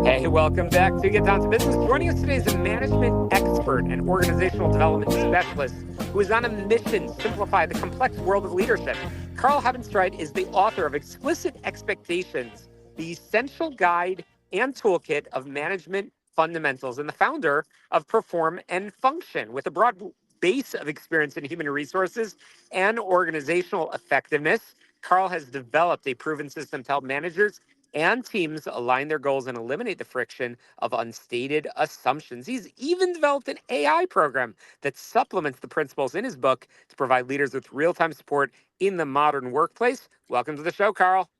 Hey, welcome back to Get Down to Business. Joining us today is a management expert and organizational development specialist who is on a mission to simplify the complex world of leadership. Karl Hebenstreit is the author of Explicit Expectations, the essential guide and toolkit of management fundamentals, and the founder of Perform and Function. With a broad base of experience in human resources and organizational effectiveness, Karl has developed a proven system to help managers and teams align their goals and eliminate the friction of unstated assumptions. He's even developed an AI program that supplements the principles in his book to provide leaders with real-time support in the modern workplace. Welcome to the show, Karl.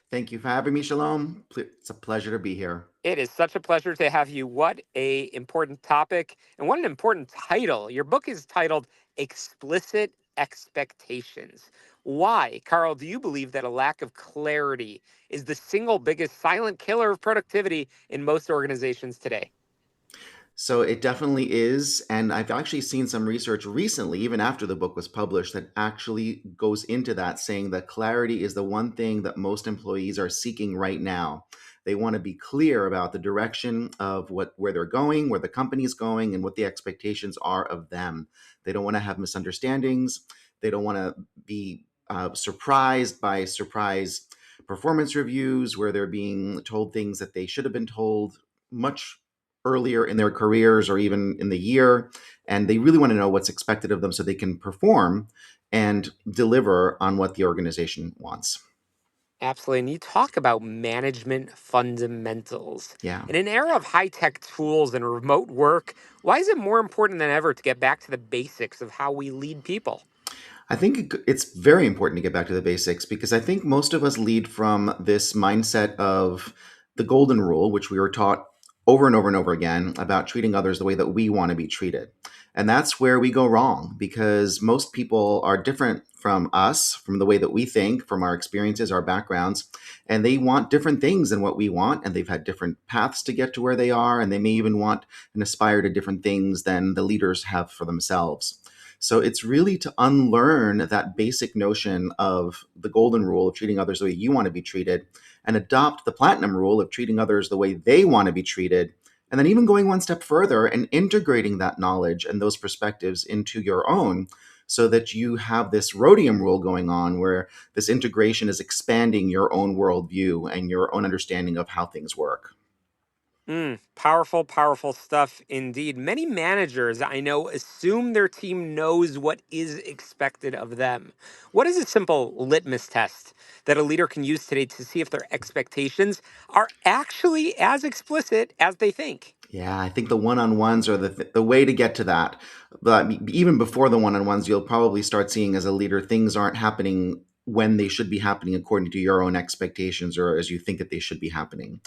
Thank you for having me, Shalom. It's a pleasure to be here. It is such a pleasure to have you. What a important topic and what an important title. Your book is titled Explicit Expectations. Why, Karl, do you believe that a lack of clarity is the single biggest silent killer of productivity in most organizations today? So it definitely is. And I've actually seen some research recently, even after the book was published, that actually goes into that, saying that clarity is the one thing that most employees are seeking right now. They want to be clear about the direction of where they're going, where the company's going, and what the expectations are of them. They don't want to have misunderstandings. They don't want to be surprised by surprise performance reviews where they're being told things that they should have been told much earlier in their careers or even in the year. And they really want to know what's expected of them so they can perform and deliver on what the organization wants. Absolutely. And you talk about management fundamentals. Yeah. In an era of high tech tools and remote work, why is it more important than ever to get back to the basics of how we lead people? I think it's very important to get back to the basics because I think most of us lead from this mindset of the golden rule, which we were taught over and over and over again about treating others the way that we want to be treated. And that's where we go wrong because most people are different from us, from the way that we think, from our experiences, our backgrounds, and they want different things than what we want. And they've had different paths to get to where they are. And they may even want and aspire to different things than the leaders have for themselves. So it's really to unlearn that basic notion of the golden rule of treating others the way you want to be treated and adopt the platinum rule of treating others the way they want to be treated. And then even going one step further and integrating that knowledge and those perspectives into your own so that you have this rhodium rule going on where this integration is expanding your own worldview and your own understanding of how things work. Powerful, powerful stuff indeed. Many managers I know assume their team knows what is expected of them. What is a simple litmus test that a leader can use today to see if their expectations are actually as explicit as they think? Yeah, I think the one-on-ones are the way to get to that. But even before the one-on-ones, you'll probably start seeing as a leader things aren't happening when they should be happening according to your own expectations or as you think that they should be happening.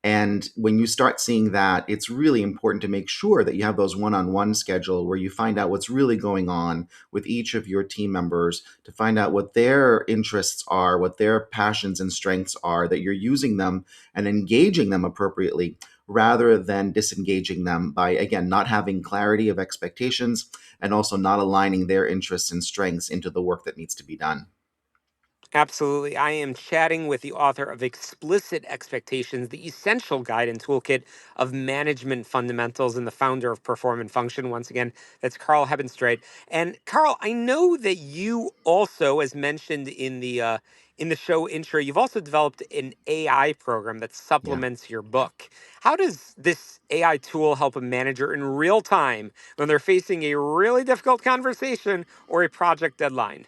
And when you start seeing that, it's really important to make sure that you have those one-on-one schedule where you find out what's really going on with each of your team members to find out what their interests are, what their passions and strengths are, that you're using them and engaging them appropriately rather than disengaging them by, again, not having clarity of expectations and also not aligning their interests and strengths into the work that needs to be done. Absolutely. I am chatting with the author of Explicit Expectations, the essential guide and toolkit of management fundamentals, and the founder of Perform and Function. Once again, that's Karl Hebenstreit. And Karl, I know that you also, as mentioned in the show intro, you've also developed an AI program that Yeah. supplements your book. How does this AI tool help a manager in real time when they're facing a really difficult conversation or a project deadline?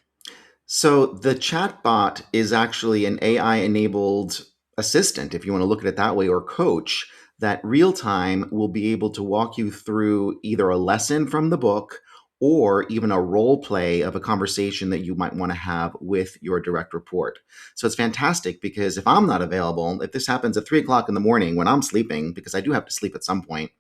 So the chatbot is actually an AI enabled assistant, if you want to look at it that way, or coach that real time will be able to walk you through either a lesson from the book or even a role play of a conversation that you might want to have with your direct report. So it's fantastic because if I'm not available, if this happens at 3 o'clock in the morning when I'm sleeping, because I do have to sleep at some point,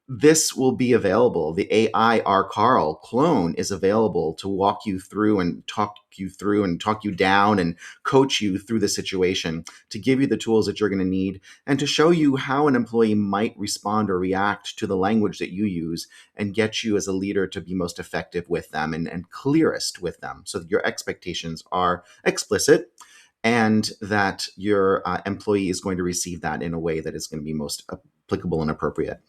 this will be available. The AI, our Karl clone, is available to walk you through and talk you down and coach you through the situation to give you the tools that you're going to need and to show you how an employee might respond or react to the language that you use and get you as a leader to be most effective with them and clearest with them so that your expectations are explicit and that your employee is going to receive that in a way that is going to be most applicable and appropriate.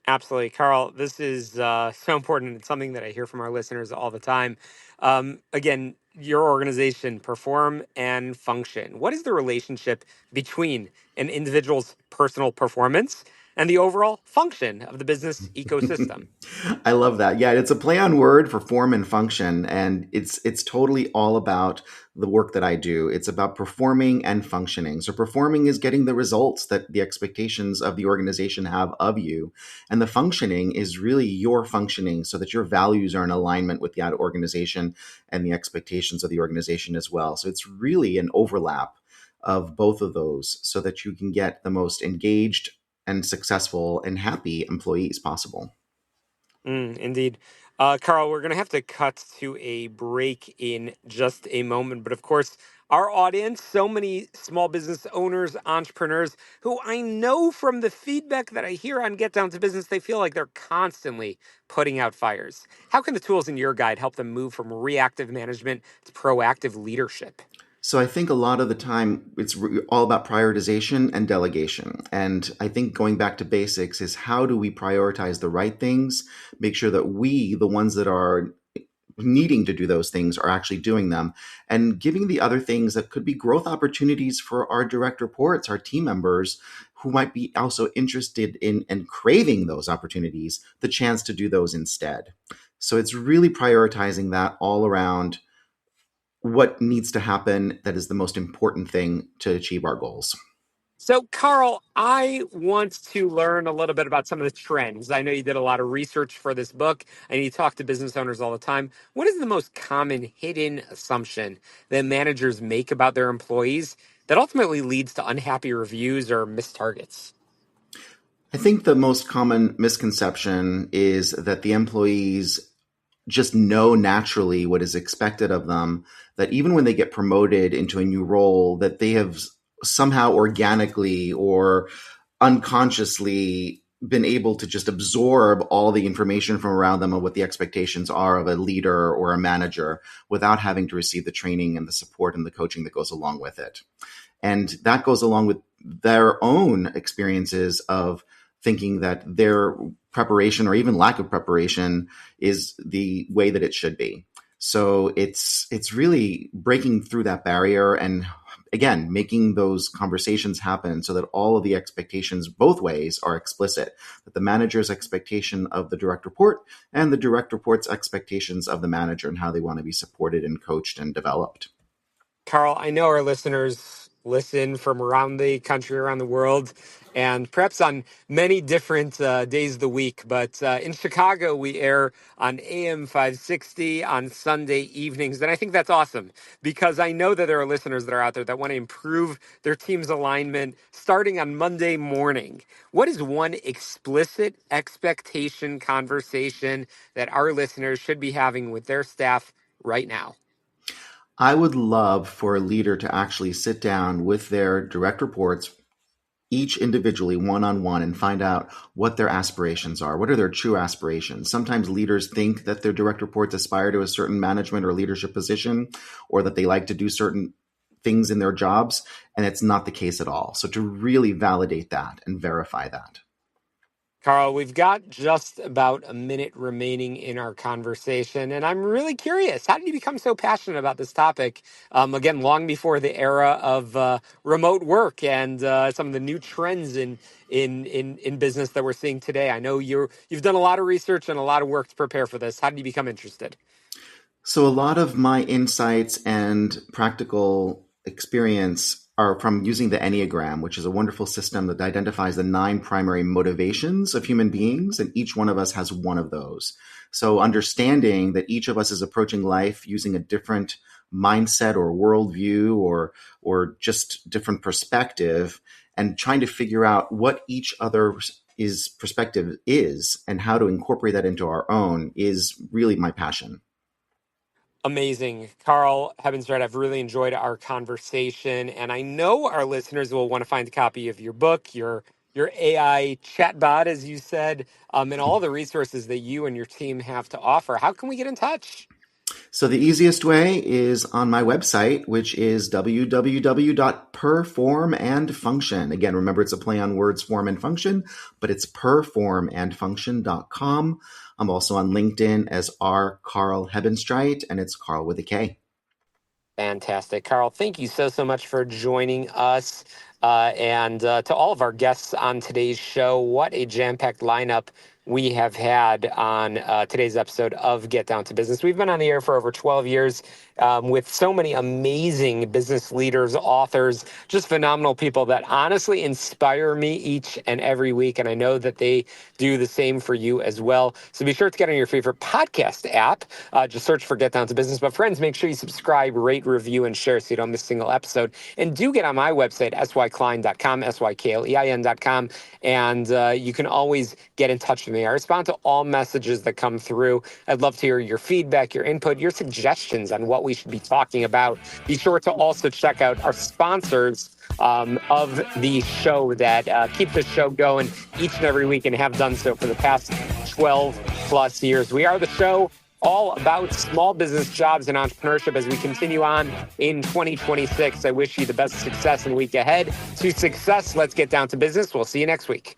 Absolutely. Karl, this is so important. It's something that I hear from our listeners all the time. Again, your organization, Perform and Function. What is the relationship between an individual's personal performance and the overall function of the business ecosystem? I love that. Yeah, it's a play on word for form and function, and it's totally all about the work that I do. It's about performing and functioning. So performing is getting the results that the expectations of the organization have of you, and the functioning is really your functioning so that your values are in alignment with the organization and the expectations of the organization as well. So it's really an overlap of both of those so that you can get the most engaged and successful and happy employees possible. Indeed. Karl, we're going to have to cut to a break in just a moment. But of course, our audience, so many small business owners, entrepreneurs, who I know from the feedback that I hear on Get Down to Business, they feel like they're constantly putting out fires. How can the tools in your guide help them move from reactive management to proactive leadership? So I think a lot of the time it's all about prioritization and delegation. And I think going back to basics is how do we prioritize the right things, make sure that we, the ones that are needing to do those things, are actually doing them, and giving the other things that could be growth opportunities for our direct reports, our team members who might be also interested in and craving those opportunities, the chance to do those instead. So it's really prioritizing that all around what needs to happen that is the most important thing to achieve our goals. So, Karl, I want to learn a little bit about some of the trends. I know you did a lot of research for this book and you talk to business owners all the time. What is the most common hidden assumption that managers make about their employees that ultimately leads to unhappy reviews or missed targets? I think the most common misconception is that the employees just know naturally what is expected of them, that even when they get promoted into a new role, that they have somehow organically or unconsciously been able to just absorb all the information from around them of what the expectations are of a leader or a manager without having to receive the training and the support and the coaching that goes along with it. And that goes along with their own experiences of thinking that their preparation or even lack of preparation is the way that it should be. So it's really breaking through that barrier and again making those conversations happen so that all of the expectations both ways are explicit, that the manager's expectation of the direct report and the direct report's expectations of the manager and how they want to be supported and coached and developed. Karl, I know our listeners listen from around the country, around the world, and perhaps on many different days of the week. But in Chicago, we air on AM 560 on Sunday evenings. And I think that's awesome because I know that there are listeners that are out there that want to improve their team's alignment starting on Monday morning. What is one explicit expectation conversation that our listeners should be having with their staff right now? I would love for a leader to actually sit down with their direct reports, each individually, one on one, and find out what their aspirations are. What are their true aspirations? Sometimes leaders think that their direct reports aspire to a certain management or leadership position, or that they like to do certain things in their jobs, and it's not the case at all. So to really validate that and verify that. Karl, we've got just about a minute remaining in our conversation, and I'm really curious. How did you become so passionate about this topic? Again, long before the era of remote work and some of the new trends in business that we're seeing today. I know you've done a lot of research and a lot of work to prepare for this. How did you become interested? So a lot of my insights and practical experience are from using the Enneagram, which is a wonderful system that identifies the 9 primary motivations of human beings, and each one of us has one of those. So understanding that each of us is approaching life using a different mindset or worldview or just different perspective, and trying to figure out what each other's is perspective is and how to incorporate that into our own is really my passion. Amazing. Karl Hebenstreit, I've really enjoyed our conversation, and I know our listeners will want to find a copy of your book, your AI chatbot, as you said, and all the resources that you and your team have to offer. How can we get in touch? So the easiest way is on my website, which is www.performandfunction. Again, remember it's a play on words, form and function, but it's performandfunction.com. I'm also on LinkedIn as Karl Hebenstreit, and it's Karl with a K. Fantastic. Karl, thank you so much for joining us. And to all of our guests on today's show, what a jam-packed lineup we have had on today's episode of Get Down to Business. We've been on the air for over 12 years with so many amazing business leaders, authors, just phenomenal people that honestly inspire me each and every week. And I know that they do the same for you as well. So be sure to get on your favorite podcast app. Just search for Get Down to Business. But friends, make sure you subscribe, rate, review, and share so you don't miss a single episode. And do get on my website, syklein.com, syklein.com. And you can always get in touch with me. I respond to all messages that come through. I'd love to hear your feedback, your input, your suggestions on what we should be talking about. Be sure to also check out our sponsors of the show that keep the show going each and every week and have done so for the past 12 plus years. We are the show all about small business, jobs, and entrepreneurship as we continue on in 2026. I wish you the best success in the week ahead. To success, let's get down to business. We'll see you next week.